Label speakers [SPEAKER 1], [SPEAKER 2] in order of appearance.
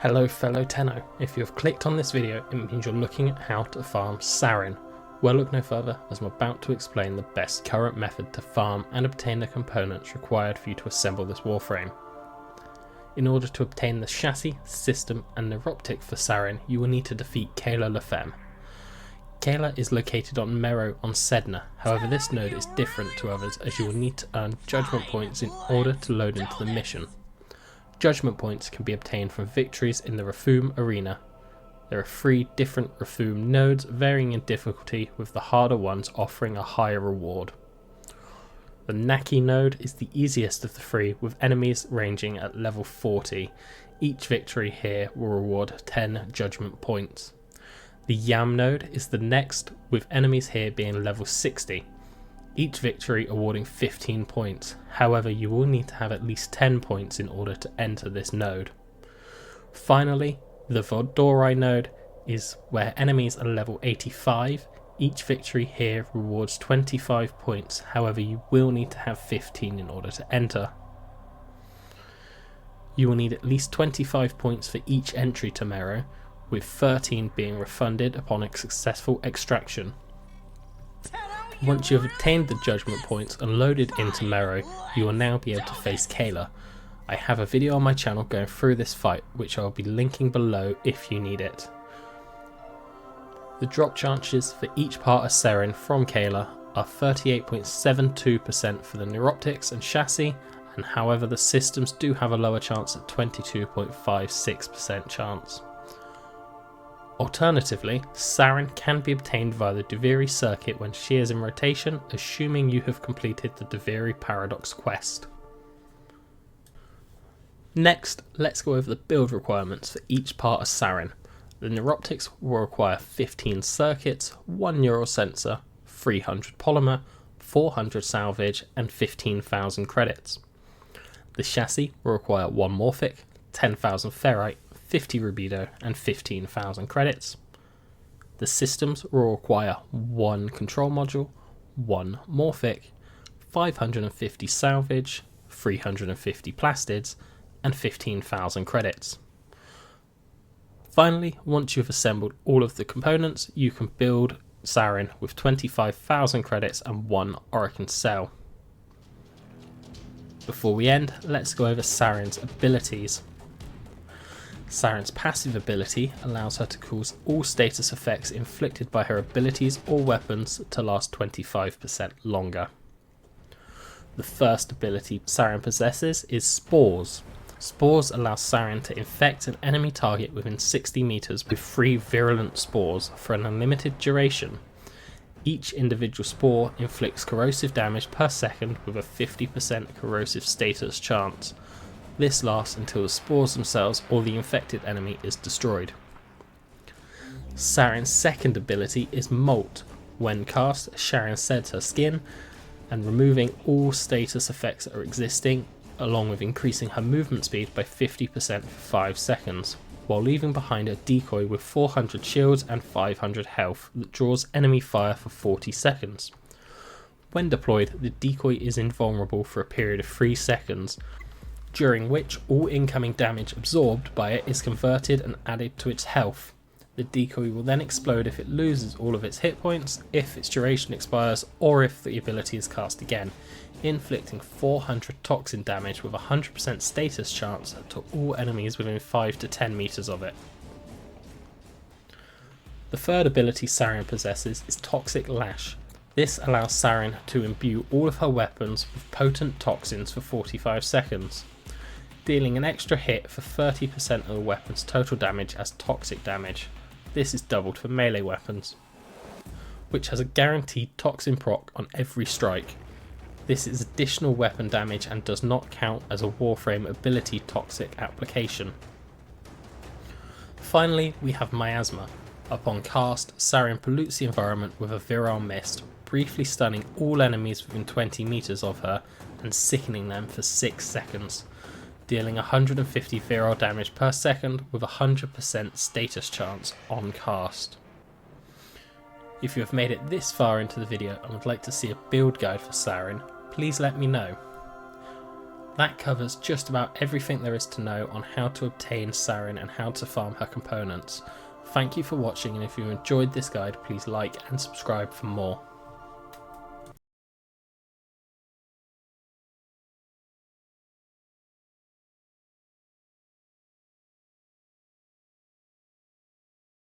[SPEAKER 1] Hello fellow Tenno, if you have clicked on this video it means you're looking at how to farm Saryn. Well, look no further as I'm about to explain the best current method to farm and obtain the components required for you to assemble this warframe. In order to obtain the chassis, system and neuroptic for Saryn, you will need to defeat Kela the Thaym. Kela is located on Mero on Sedna, however this node is different to others as you will need to earn judgment points in order to load into the mission. Judgment points can be obtained from victories in the Warframe arena. There are 3 different Warframe nodes varying in difficulty, with the harder ones offering a higher reward. The Naki node is the easiest of the 3, with enemies ranging at level 40. Each victory here will reward 10 judgment points. The Yam node is the next, with enemies here being level 60. Each victory awarding 15 points, however you will need to have at least 10 points in order to enter this node. Finally, the Vodorai node is where enemies are level 85, each victory here rewards 25 points, however you will need to have 15 in order to enter. You will need at least 25 points for each entry to Mero, with 13 being refunded upon a successful extraction. Once you have obtained the judgment points and loaded into Mero, you will now be able to face Kela. I have a video on my channel going through this fight, which I will be linking below if you need it. The drop chances for each part of Saryn from Kela are 38.72% for the neuroptics and chassis, and however the systems do have a lower chance at 22.56% chance. Alternatively, Saryn can be obtained via the Duviri circuit when she is in rotation, assuming you have completed the Duviri Paradox quest. Next, let's go over the build requirements for each part of Saryn. The neuroptics will require 15 circuits, 1 neural sensor, 300 polymer, 400 salvage and 15,000 credits. The chassis will require 1 morphic, 10,000 ferrite, 50 rubido and 15,000 credits. The systems will require 1 control module, 1 morphic, 550 salvage, 350 plastids and 15,000 credits. Finally, once you have assembled all of the components, you can build Saryn with 25,000 credits and 1 Orokin cell. Before we end, let's go over Saryn's abilities. Saryn's passive ability allows her to cause all status effects inflicted by her abilities or weapons to last 25% longer. The first ability Saryn possesses is Spores. Spores allow Saryn to infect an enemy target within 60 meters with 3 virulent spores for an unlimited duration. Each individual spore inflicts corrosive damage per second with a 50% corrosive status chance. This lasts until the spores themselves or the infected enemy is destroyed. Saryn's second ability is Molt. When cast, Saryn sheds her skin and removing all status effects that are existing, along with increasing her movement speed by 50% for 5 seconds, while leaving behind a decoy with 400 shields and 500 health that draws enemy fire for 40 seconds. When deployed, the decoy is invulnerable for a period of 3 seconds, during which all incoming damage absorbed by it is converted and added to its health. The decoy will then explode if it loses all of its hit points, if its duration expires, or if the ability is cast again, inflicting 400 toxin damage with a 100% status chance to all enemies within 5 to 10 meters of it. The third ability Saryn possesses is Toxic Lash. This allows Saryn to imbue all of her weapons with potent toxins for 45 seconds. Dealing an extra hit for 30% of the weapon's total damage as toxic damage. This is doubled for melee weapons, which has a guaranteed toxin proc on every strike. This is additional weapon damage and does not count as a Warframe ability toxic application. Finally, we have Miasma. Upon cast, Saryn pollutes the environment with a virile mist, briefly stunning all enemies within 20 meters of her and sickening them for 6 seconds. Dealing 150 viral damage per second with a 100% status chance on cast. If you have made it this far into the video and would like to see a build guide for Saryn, please let me know. That covers just about everything there is to know on how to obtain Saryn and how to farm her components. Thank you for watching, and if you enjoyed this guide, please like and subscribe for more.